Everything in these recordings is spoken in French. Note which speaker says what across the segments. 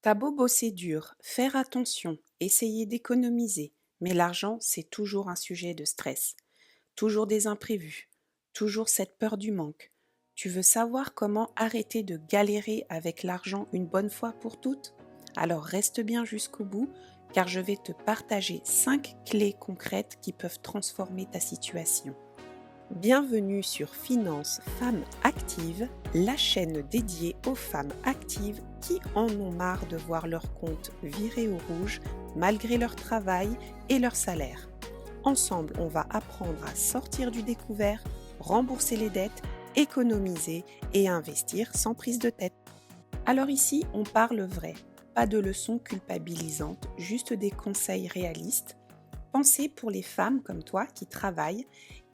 Speaker 1: T'as beau bosser dur, faire attention, essayer d'économiser, mais l'argent, c'est toujours un sujet de stress. Toujours des imprévus, toujours cette peur du manque. Tu veux savoir comment arrêter de galérer avec l'argent une bonne fois pour toutes? Alors reste bien jusqu'au bout, car je vais te partager 5 clés concrètes qui peuvent transformer ta situation. Bienvenue sur Finance Femmes Actives, la chaîne dédiée aux femmes actives qui en ont marre de voir leur compte virer au rouge malgré leur travail et leur salaire. Ensemble, on va apprendre à sortir du découvert, rembourser les dettes, économiser et investir sans prise de tête. Alors ici, on parle vrai, pas de leçons culpabilisantes, juste des conseils réalistes. Pensez pour les femmes comme toi qui travaillent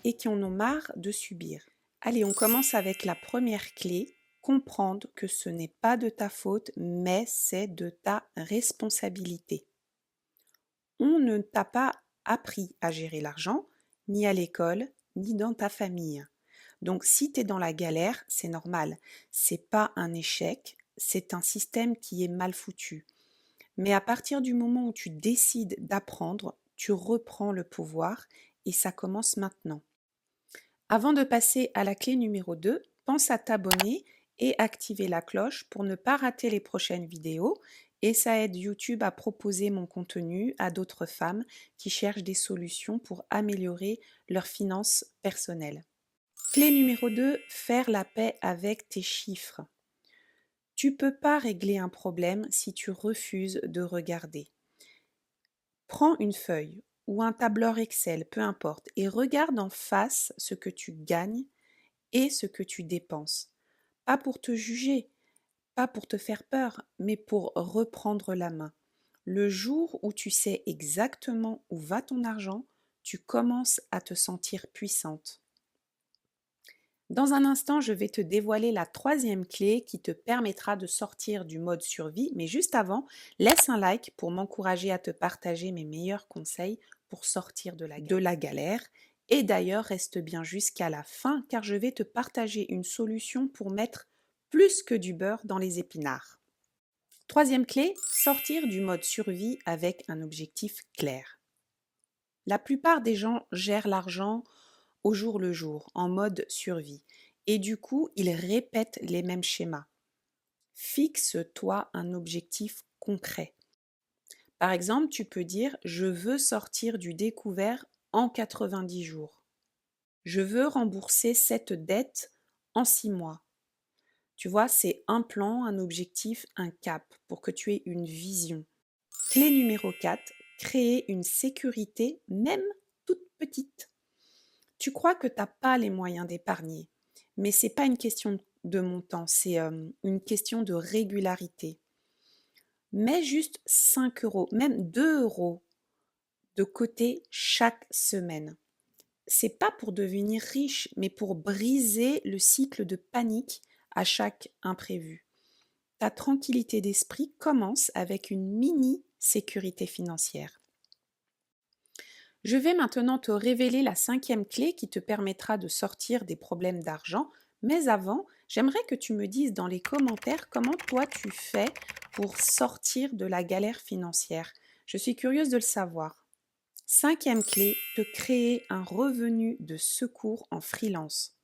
Speaker 1: et qui en ont marre de subir. Allez, on commence avec la première clé, comprendre que ce n'est pas de ta faute, mais c'est de ta responsabilité. On ne t'a pas appris à gérer l'argent, ni à l'école, ni dans ta famille. Donc si tu es dans la galère, c'est normal. C'est pas un échec, c'est un système qui est mal foutu. Mais à partir du moment où tu décides d'apprendre, tu reprends le pouvoir et ça commence maintenant. Avant de passer à la clé numéro 2, pense à t'abonner et activer la cloche pour ne pas rater les prochaines vidéos et ça aide YouTube à proposer mon contenu à d'autres femmes qui cherchent des solutions pour améliorer leurs finances personnelles. Clé numéro 2, faire la paix avec tes chiffres. Tu ne peux pas régler un problème si tu refuses de regarder. Prends une feuille ou un tableur Excel, peu importe, et regarde en face ce que tu gagnes et ce que tu dépenses. Pas pour te juger, pas pour te faire peur, mais pour reprendre la main. Le jour où tu sais exactement où va ton argent, tu commences à te sentir puissante. Dans un instant, je vais te dévoiler la troisième clé qui te permettra de sortir du mode survie, mais juste avant, laisse un like pour m'encourager à te partager mes meilleurs conseils pour sortir de la galère. Et d'ailleurs, reste bien jusqu'à la fin car je vais te partager une solution pour mettre plus que du beurre dans les épinards. Troisième clé, sortir du mode survie avec un objectif clair. La plupart des gens gèrent l'argent au jour le jour, en mode survie. Et du coup, ils répètent les mêmes schémas. Fixe-toi un objectif concret. Par exemple, tu peux dire « Je veux sortir du découvert en 90 jours. Je veux rembourser cette dette en 6 mois. » Tu vois, c'est un plan, un objectif, un cap pour que tu aies une vision. Clé numéro 4, créer une sécurité, même toute petite. Tu crois que tu n'as pas les moyens d'épargner, mais ce n'est pas une question de montant, c'est une question de régularité. Mets juste 5 euros, même 2 euros de côté chaque semaine. C'est pas pour devenir riche, mais pour briser le cycle de panique à chaque imprévu. Ta tranquillité d'esprit commence avec une mini sécurité financière. Je vais maintenant te révéler la cinquième clé qui te permettra de sortir des problèmes d'argent. Mais avant, j'aimerais que tu me dises dans les commentaires comment toi tu fais pour sortir de la galère financière. Je suis curieuse de le savoir. Cinquième clé, te créer un revenu de secours en freelance.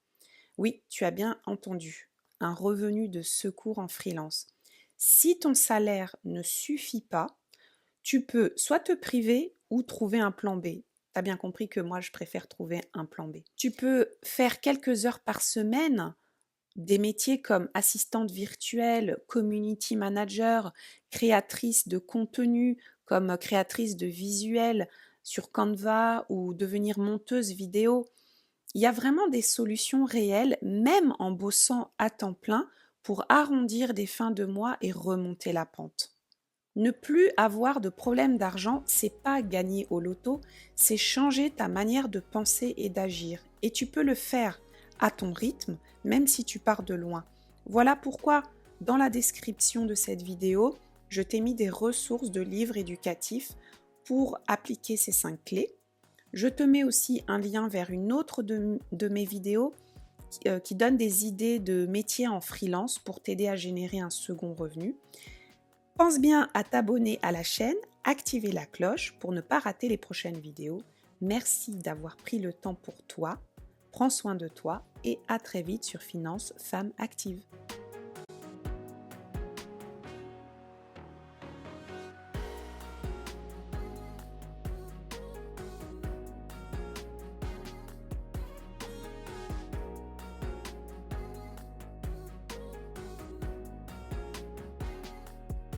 Speaker 1: Oui, tu as bien entendu, un revenu de secours en freelance. Si ton salaire ne suffit pas, tu peux soit te priver ou trouver un plan B. Tu as bien compris que moi, je préfère trouver un plan B. Tu peux faire quelques heures par semaine des métiers comme assistante virtuelle, community manager, créatrice de contenu, comme créatrice de visuels sur Canva ou devenir monteuse vidéo. Il y a vraiment des solutions réelles, même en bossant à temps plein, pour arrondir des fins de mois et remonter la pente. Ne plus avoir de problème d'argent, c'est pas gagner au loto, c'est changer ta manière de penser et d'agir. Et tu peux le faire à ton rythme, même si tu pars de loin. Voilà pourquoi, dans la description de cette vidéo, je t'ai mis des ressources de livres éducatifs pour appliquer ces 5 clés. Je te mets aussi un lien vers une autre de mes vidéos qui donne des idées de métiers en freelance pour t'aider à générer un second revenu. Pense bien à t'abonner à la chaîne, activer la cloche pour ne pas rater les prochaines vidéos. Merci d'avoir pris le temps pour toi. Prends soin de toi et à très vite sur Finance Femme Active.